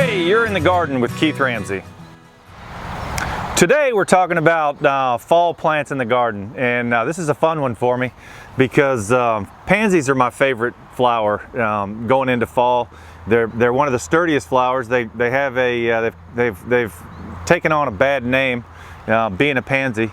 Hey, you're in the garden with Keith Ramsey. Today we're talking about fall plants in the garden, and this is a fun one for me because pansies are my favorite flower going into fall. They're one of the sturdiest flowers. They have a they've taken on a bad name, being a pansy.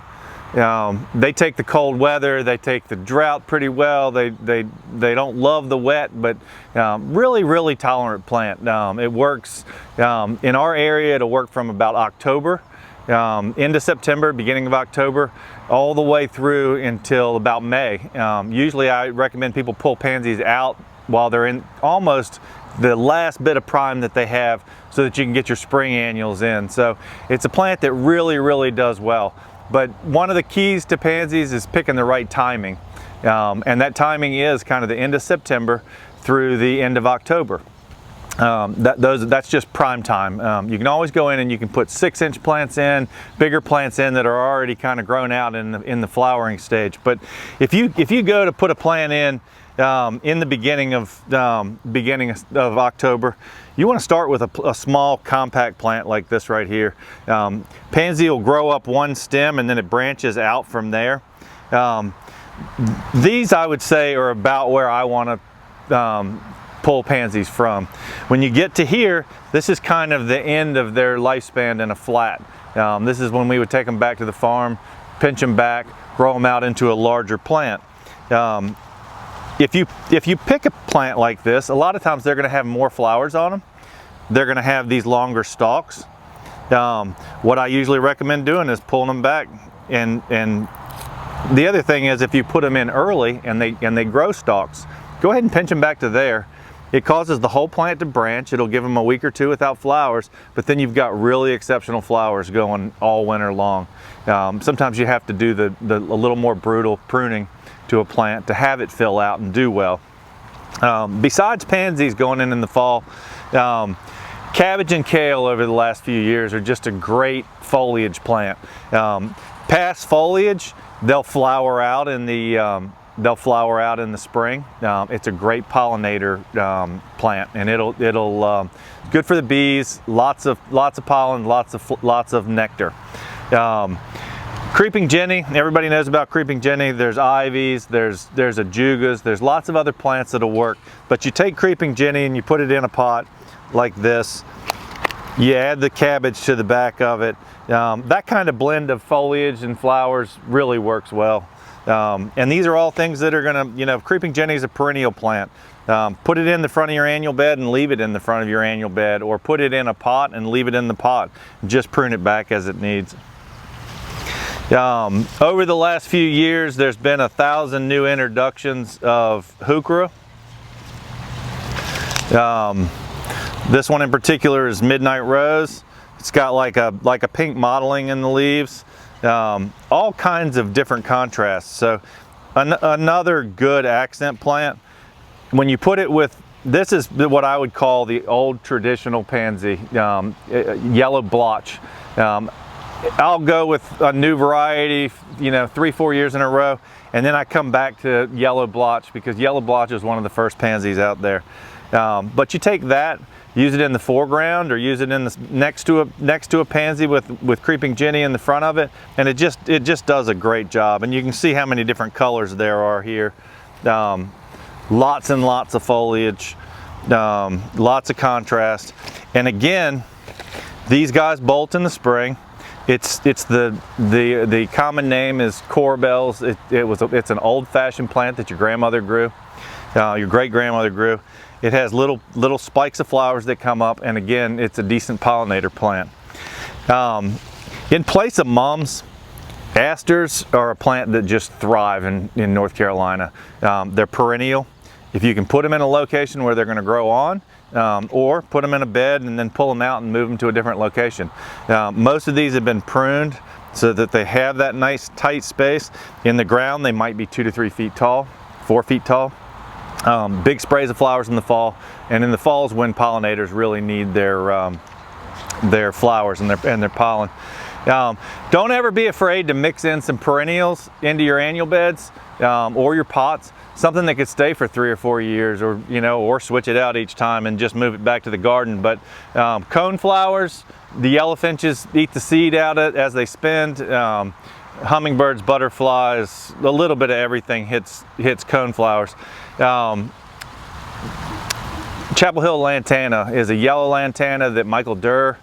They take the cold weather, they take the drought pretty well. They don't love the wet, but really tolerant plant. It works in our area. It'll work from about October into September, beginning of October, all the way through until about May. Usually I recommend people pull pansies out while they're in almost the last bit of prime that they have, so that you can get your spring annuals in. So it's a plant that really does well. But one of the keys to pansies is picking the right timing. And that timing is kind of the end of September through the end of October. That's just prime time. You can always go in and you can put 6-inch plants in, bigger plants in that are already kind of grown out in the flowering stage. But if you go to put a plant in the beginning of October, you want to start with a small compact plant like this right here. Pansy will grow up one stem and then it branches out from there. These, I would say, are about where I want to pull pansies from. When you get to here, this is kind of the end of their lifespan in a flat. This is when we would take them back to the farm, pinch them back, grow them out into a larger plant. If you pick a plant like this, a lot of times they're going to have more flowers on them. They're going to have these longer stalks. What I usually recommend doing is pulling them back. And the other thing is, if you put them in early and they grow stalks, go ahead and pinch them back to there. It causes the whole plant to branch. It'll give them a week or two without flowers, but then you've got really exceptional flowers going all winter long. Sometimes you have to do a little more brutal pruning to a plant to have it fill out and do well. Besides pansies going in the fall, cabbage and kale over the last few years are just a great foliage plant. Past foliage, they'll flower out in the spring. It's a great pollinator plant, and it'll good for the bees. Lots of pollen, lots of nectar. Creeping Jenny, everybody knows about creeping Jenny. There's ivies, there's ajugas, there's lots of other plants that'll work. But you take creeping Jenny and you put it in a pot like this. You add the cabbage to the back of it. That kind of blend of foliage and flowers really works well. And these are all things that are gonna, creeping Jenny is a perennial plant. Put it in the front of your annual bed and leave it in the front of your annual bed, or put it in a pot and leave it in the pot. Just prune it back as it needs. Over the last few years, there's been 1,000 new introductions of heuchera. This one in particular is Midnight Rose. It's got like a pink mottling in the leaves. All kinds of different contrasts. So another good accent plant. When you put it with, this is what I would call the old traditional pansy, yellow blotch. I'll go with a new variety, 3-4 years in a row, and then I come back to yellow blotch, because yellow blotch is one of the first pansies out there. But you take that, use it in the foreground, or use it in the next to a pansy with creeping Jenny in the front of it, and it just does a great job. And you can see how many different colors there are here. Lots and lots of foliage, lots of contrast, and again, these guys bolt in the spring. It's the common name is corbels. It's an old-fashioned plant that your grandmother grew, your great-grandmother grew. It has little spikes of flowers that come up, and again, it's a decent pollinator plant. In place of mums, asters are a plant that just thrive in North Carolina. They're perennial. If you can put them in a location where they're going to grow on, or put them in a bed and then pull them out and move them to a different location. Most of these have been pruned so that they have that nice tight space. In the ground, they might be 2 to 3 feet tall, 4 feet tall. Big sprays of flowers in the fall, and in the fall is when pollinators really need their flowers and their pollen. Don't ever be afraid to mix in some perennials into your annual beds or your pots. something that could stay for 3 or 4 years, or or switch it out each time and just move it back to the garden. But coneflowers, the yellowfinches eat the seed out of it as they spin. Hummingbirds, butterflies, a little bit of everything hits coneflowers. Chapel Hill lantana is a yellow lantana that Michael Durr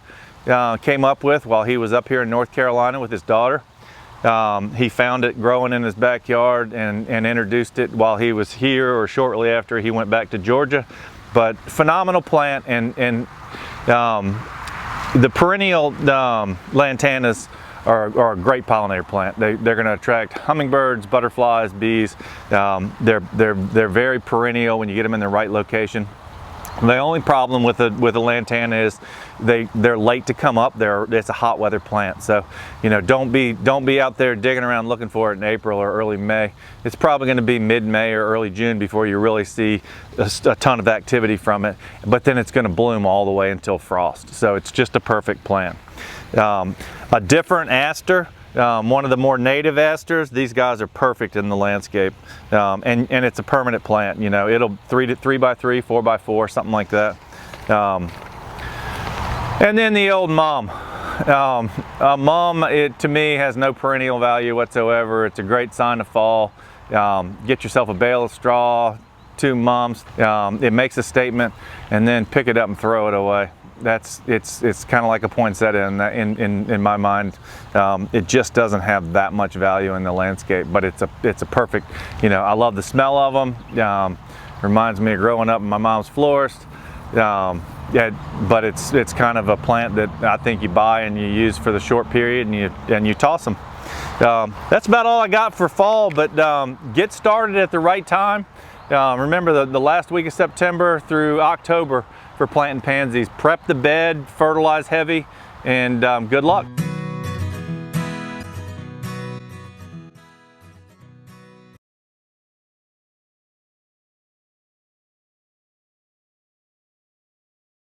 came up with while he was up here in North Carolina with his daughter. He found it growing in his backyard and introduced it while he was here, or shortly after he went back to Georgia. But phenomenal plant, and the perennial lantanas are a great pollinator plant. They're going to attract hummingbirds, butterflies, bees. They're very perennial when you get them in the right location. The only problem with a lantana is they're late to come up. It's a hot weather plant, so don't be out there digging around looking for it in April or early May. It's probably going to be mid-May or early June before you really see a ton of activity from it. But then it's going to bloom all the way until frost. So it's just a perfect plant. A different aster. One of the more native asters. These guys are perfect in the landscape, and it's a permanent plant. It'll 3 by 3, 4 by 4, something like that. And then the old mum. Mum, to me, has no perennial value whatsoever. It's a great sign of fall. Get yourself a bale of straw, 2 mums. It makes a statement, and then pick it up and throw it away. It's kind of like a poinsettia in my mind. It just doesn't have that much value in the landscape, but it's a perfect. I love the smell of them. Reminds me of growing up in my mom's florist. But it's kind of a plant that I think you buy and you use for the short period, and you toss them. That's about all I got for fall, but get started at the right time. Remember the last week of September through October for planting pansies. Prep the bed, fertilize heavy, and good luck.